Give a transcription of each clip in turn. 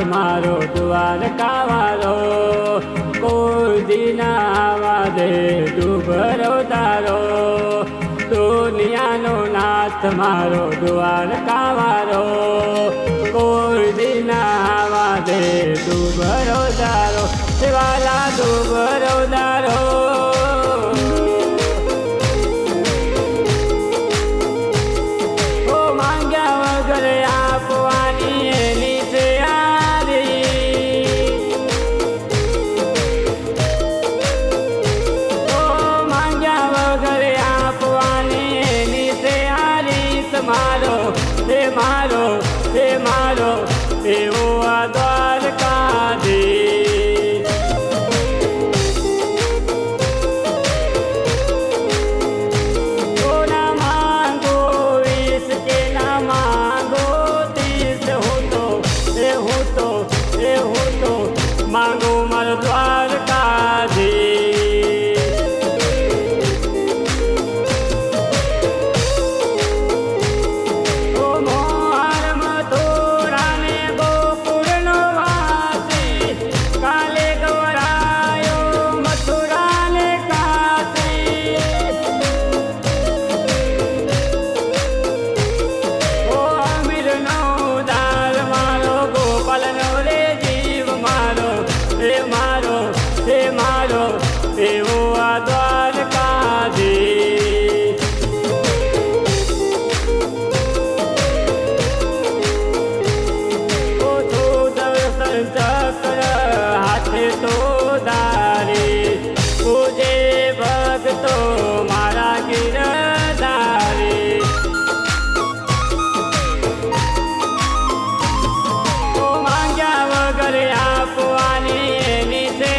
મારો દ્વારકા વાળો કોઈ દીના આવા દે ડુબરો તારો દુનિયાનો નાથ મારો દ્વારકા વાળો કોઈ દીના આવા દે ડુબરો તારો વાલા ડુબરો તારો મારો એવો આ દ્વારકાધીશ ના માંગો 20 કે ના માંગો 30 હું તો માંગો મારો દ્વારકાધીશ એવો આ દ્વારકાધીશ ઓછો દર્શન ચક્ર હાથે તો દારી પૂજે ભક્તો મારા ગિરધારી માંગ્યા વગર આપવાની એની છે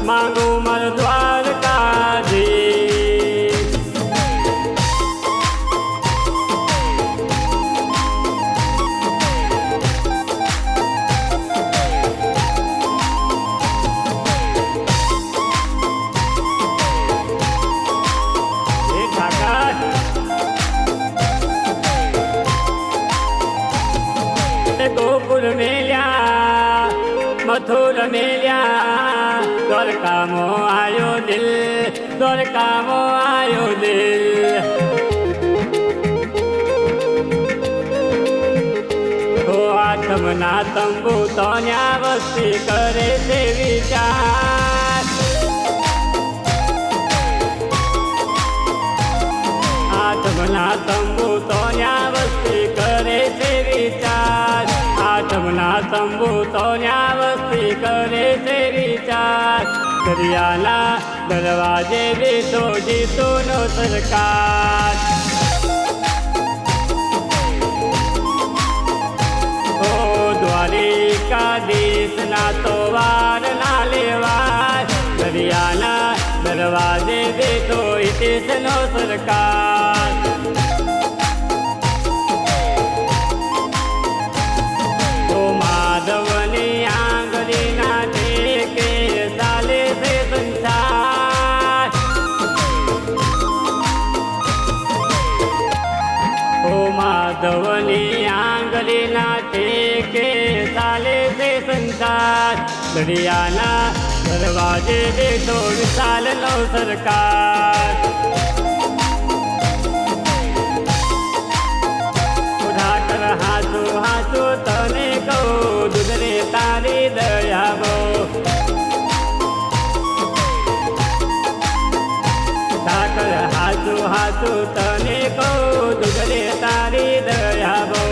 માંગો મારો દ્વારકાધીશ ગોકુળ મેલ્યા મથુર મેલ્યા દ્વારકામાં આયો દિલ દ્વારકામાં આયો દિલ તો આત્મના તંબુ તો ન્યા વસ્તી કરે છે વિચાર આત્મના તંબુ તો ન્યા વસ્તી કરે છે વિચાર આત્મના તંબુ તો ન્યા વસ્તી કરે છે વિચાર દરિયાના દરવાજે બેઠો જીતુનો સરકાર ઓ દ્વારિકાધીશના તો વાર ના લેવાય દરિયાના દરવાજે બેઠો હિતેશનો સરકાર માધવની આંગળીના ટેકે ચાલે છે સંસાર ઓ માધવની આંગળીના ટેકે ચાલે છે સંસાર દરિયાના દરવાજે બેઠો વિશાલનો સરકાર હાચો તને કહું દુધરે તારી દયાવો ઠાકર હાચો તને કહું દુધરે તારી દયાવો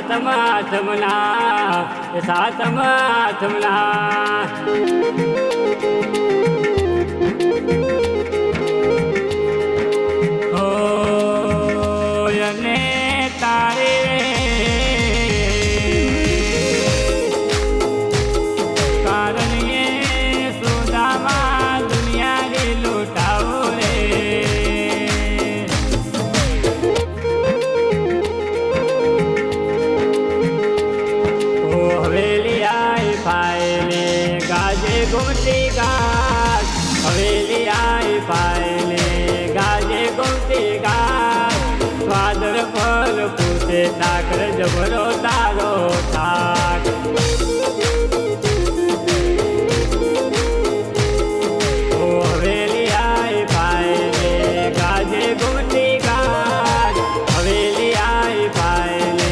સાતમા આઠમના સાતમા આઠમના અને તારે કારણે સુદામા દુનિયાને લૂંટાવો રે હવેલી આઈ ફાયલે ગાજે ગુમતી ગાજ હવેલી આઈ ફાયલે ગાજે ગુમતી ગાજ વાદર પર પૂછે તાકર જબરો તારો થાક હવેલી આઈ ફાયલે ગાજે ગુમતી ગાજ હવેલી આઈ ફાયલે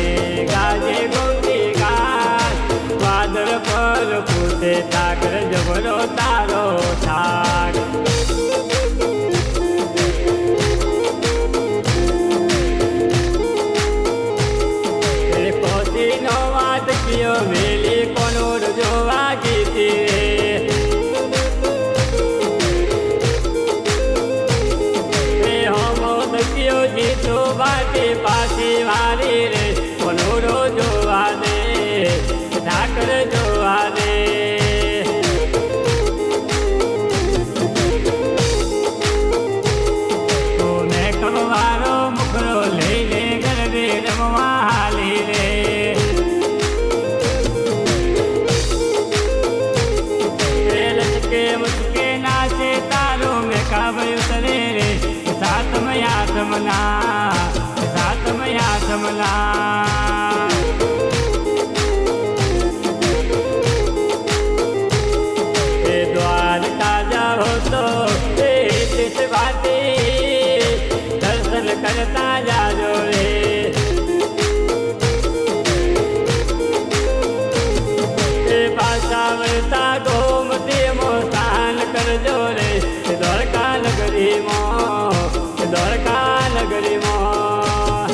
ગાજે ગુમતી ગાજ વાદર પર પૂછે તાકર જબરો તારો થાક નો વાત કિયો વેલી કોનોડ જોવા ગીતી રે હોમો દક્યો જીતો બાટી પાછી વારી રે કોનોડો જોવા દે ઠાકર જોવા દે કોને કમવારો મુખરો લઈને ગરબે રમવા હાલી રે મુસકે નાચે તારો મેં કાવ્યું તરે રે સાતમયા સમલા એ દ્વારકા જાઓ તો એ તીર્થ વાટી દર્શન કરતા જાજો રે એ પાછા વળતા ગોમતી મોસાન કરજો રે દ્વારકા નગરીમાં દ્વારકા નગરીમાં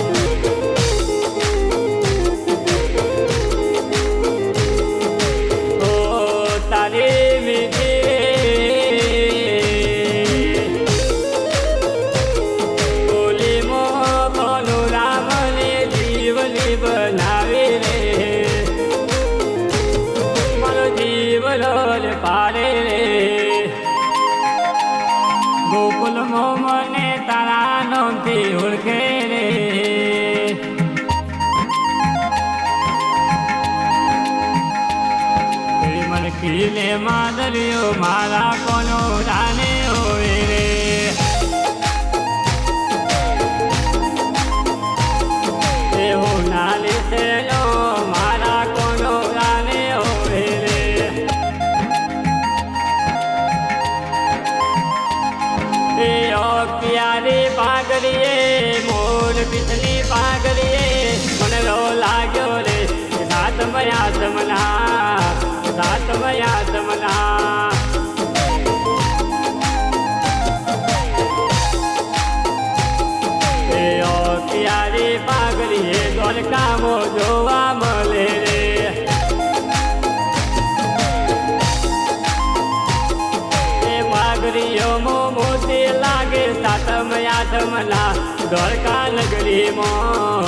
ઓ તારી મીઠી બોલી મો બોલો રામને જીવની બનાવી રે જીવલો પારે રે ગોકુલ મને તારા નામથી ઓળખે રે મન ખીલે માદરિયો મારા કોનો જાને હોય રે એવો નાલી થેલો મારા કોનો જાને હોય રે પ્યારી પાઘડીએ મોર પીછલી પાઘડીએ મને રો લાગ્યો રે સાતમયા સમલા પ્યારી પાઘડીએ દ્વારકામો જોવા મળે રે પાઘડીઓ મોતી લાગે સાતમયા સમલા દ્વારકા નગરીમાં